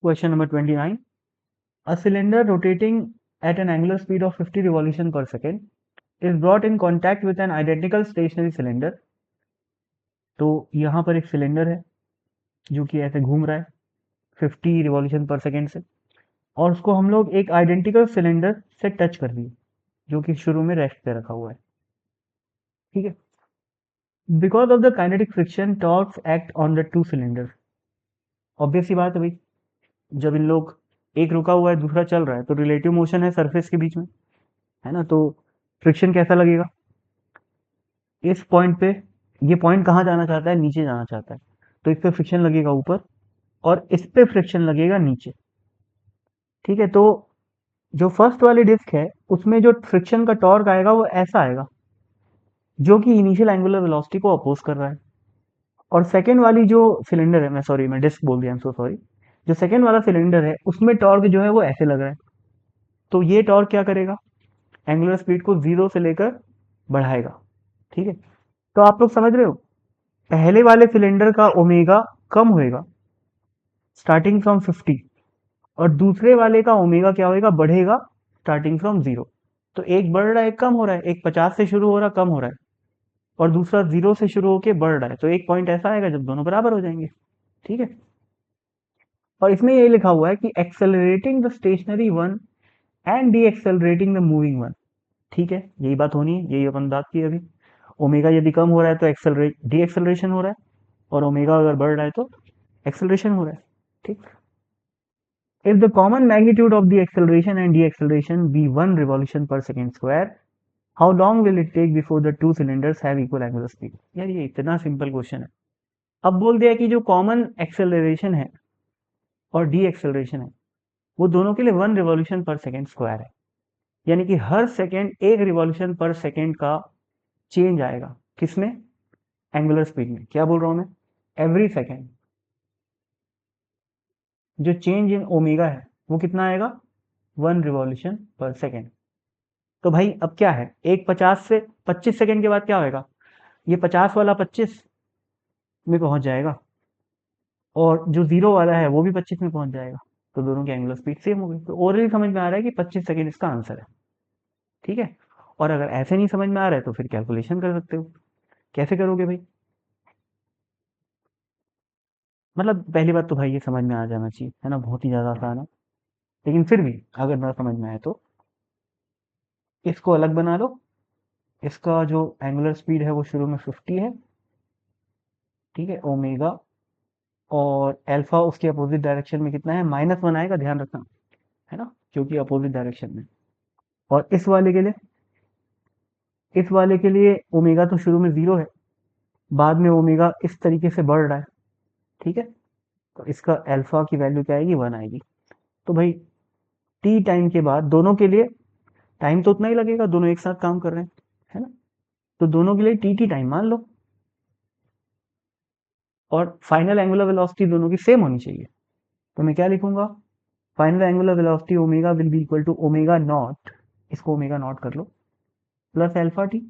Question number 29. A cylinder rotating at an angular speed of 50 revolution per second is brought in contact with an identical stationary cylinder. तो यहाँ पर एक cylinder है जो कि ऐसे घूम रहा है 50 रिवॉल्यूशन पर सेकेंड से, और उसको हम लोग एक आइडेंटिकल सिलेंडर से टच कर दिए जो कि शुरू में रेस्ट पे रखा हुआ है। ठीक है। Because of the kinetic friction torques act on the two cylinder. Obvious सी बात है भाई, जब इन लोग एक रुका हुआ है दूसरा चल रहा है तो रिलेटिव मोशन है सरफेस के बीच में, है ना, तो फ्रिक्शन कैसा लगेगा इस पॉइंट पे। ये पॉइंट कहाँ जाना चाहता है, नीचे जाना चाहता है, तो इस पे फ्रिक्शन लगेगा ऊपर और इस पे फ्रिक्शन लगेगा नीचे। ठीक है, तो जो फर्स्ट वाली डिस्क है उसमें जो फ्रिक्शन का टॉर्क आएगा वो ऐसा आएगा जो कि इनिशियल एंगुलर वेलोसिटी को अपोज कर रहा है। और सेकेंड वाली जो सिलेंडर है, मैं डिस्क बोल दिया, सो सॉरी, जो सेकेंड वाला सिलेंडर है उसमें टॉर्क जो है वो ऐसे लग रहा है, तो ये टॉर्क क्या करेगा, एंगुलर स्पीड को जीरो से लेकर बढ़ाएगा। ठीक है, तो आप लोग समझ रहे हो, पहले वाले सिलेंडर का ओमेगा कम होएगा स्टार्टिंग फ्रॉम 50, और दूसरे वाले का ओमेगा क्या होएगा, बढ़ेगा स्टार्टिंग फ्रॉम जीरो। तो एक बढ़ रहा है एक कम हो रहा है, एक 50 से शुरू हो रहा कम हो रहा है, और दूसरा जीरो से शुरू होकर बढ़ रहा है, तो एक पॉइंट ऐसा आएगा जब दोनों बराबर हो जाएंगे। ठीक है, और इसमें ये लिखा हुआ है कि accelerating the stationary one and decelerating the moving one. ठीक है, यही बात होनी है, यही अपन बात की अभी। ओमेगा यदि कम हो रहा है तो एक्सेलरेट डी एक्सेलरेशन हो रहा है, और ओमेगा अगर बढ़ रहा है तो एक्सेलरेशन हो रहा है। ठीक, if the common magnitude of the acceleration and deceleration be 1 revolution per second square, how long will it take before the two cylinders have equal angular speed? यार ये इतना सिंपल क्वेश्चन है। अब बोल दिया कि जो कॉमन एक्सेलरेशन है और डी एक्सेलरेशन है वो दोनों के लिए 1 रिवॉल्यूशन पर सेकेंड स्क्वायर है, यानी कि हर सेकेंड 1 रिवॉल्यूशन पर सेकेंड का चेंज आएगा किसमें, एंगुलर स्पीड में। क्या बोल रहा हूं मैं, एवरी सेकेंड जो चेंज इन ओमेगा है वो कितना आएगा, 1 रिवॉल्यूशन पर सेकेंड। तो भाई अब क्या है, एक 50 से 25 सेकेंड के बाद क्या होएगा, ये 50 वाला 25 में पहुंच जाएगा, और जो जीरो वाला है वो भी 25 में पहुंच जाएगा, तो दोनों की एंगुलर स्पीड सेम हो गई। तो ओरली समझ में आ रहा है कि 25 सेकेंड इसका आंसर है। ठीक है, और अगर ऐसे नहीं समझ में आ रहा है तो फिर कैलकुलेशन कर सकते हो। कैसे करोगे भाई, मतलब पहली बात तो भाई ये समझ में आ जाना चाहिए, है ना, बहुत ही ज्यादा आसान है, लेकिन फिर भी अगर ना समझ में आए तो इसको अलग बना लो। इसका जो एंगुलर स्पीड है वो शुरू में 50 है, ठीक है, ओमेगा, और अल्फा उसके अपोजिट डायरेक्शन में कितना है, -1 आएगा, ध्यान रखना, है ना, क्योंकि अपोजिट डायरेक्शन में। और इस वाले के लिए ओमेगा तो शुरू में जीरो है, बाद में ओमेगा इस तरीके से बढ़ रहा है। ठीक है, तो इसका अल्फा की वैल्यू क्या आएगी, 1 आएगी। तो भाई टी टाइम के बाद दोनों के लिए टाइम तो उतना ही लगेगा, दोनों एक साथ काम कर रहे हैं, है ना, तो दोनों के लिए टी टी टाइम मान लो, और फाइनल एंगुलर वेलोसिटी दोनों की सेम होनी चाहिए। तो मैं क्या लिखूंगा, final angular velocity omega will be equal to omega naught, इसको ओमेगा नॉट कर लो, प्लस अल्फा टी।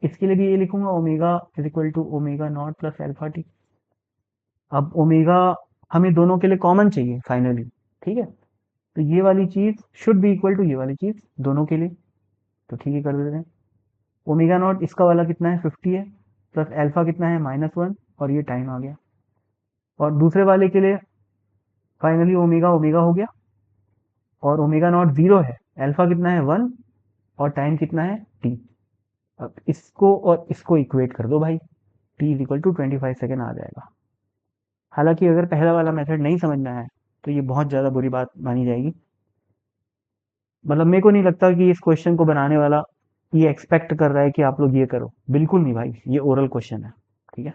इसके लिए भी ये लिखूंगा, omega is equal to omega naught plus alpha T. अब ओमेगा हमें दोनों के लिए कॉमन चाहिए फाइनली। ठीक है, तो ये वाली चीज शुड बी इक्वल टू ये वाली चीज दोनों के लिए, तो ठीक है कर देते हैं। ओमेगा नॉट इसका वाला कितना है, 50 है, प्लस अल्फा कितना है, -1, और ये टाइम आ गया। और दूसरे वाले के लिए फाइनली ओमेगा ओमेगा हो गया, और ओमेगा नॉट जीरो है, अल्फा कितना है, 1, और टाइम कितना है, टी। अब इसको और इसको इक्वेट कर दो भाई, T is equal to 25 second आ जाएगा। हालांकि अगर पहला वाला मेथड नहीं समझ में आया तो ये बहुत ज़्यादा बुरी बात मानी जाएगी। मतलब मेरे को नहीं लगता कि इस क्वेश्चन को बनाने वाला ये एक्सपेक्ट कर रहा है कि आप लोग ये करो, बिल्कुल नहीं भाई, ये ओरल क्वेश्चन है। ठीक है।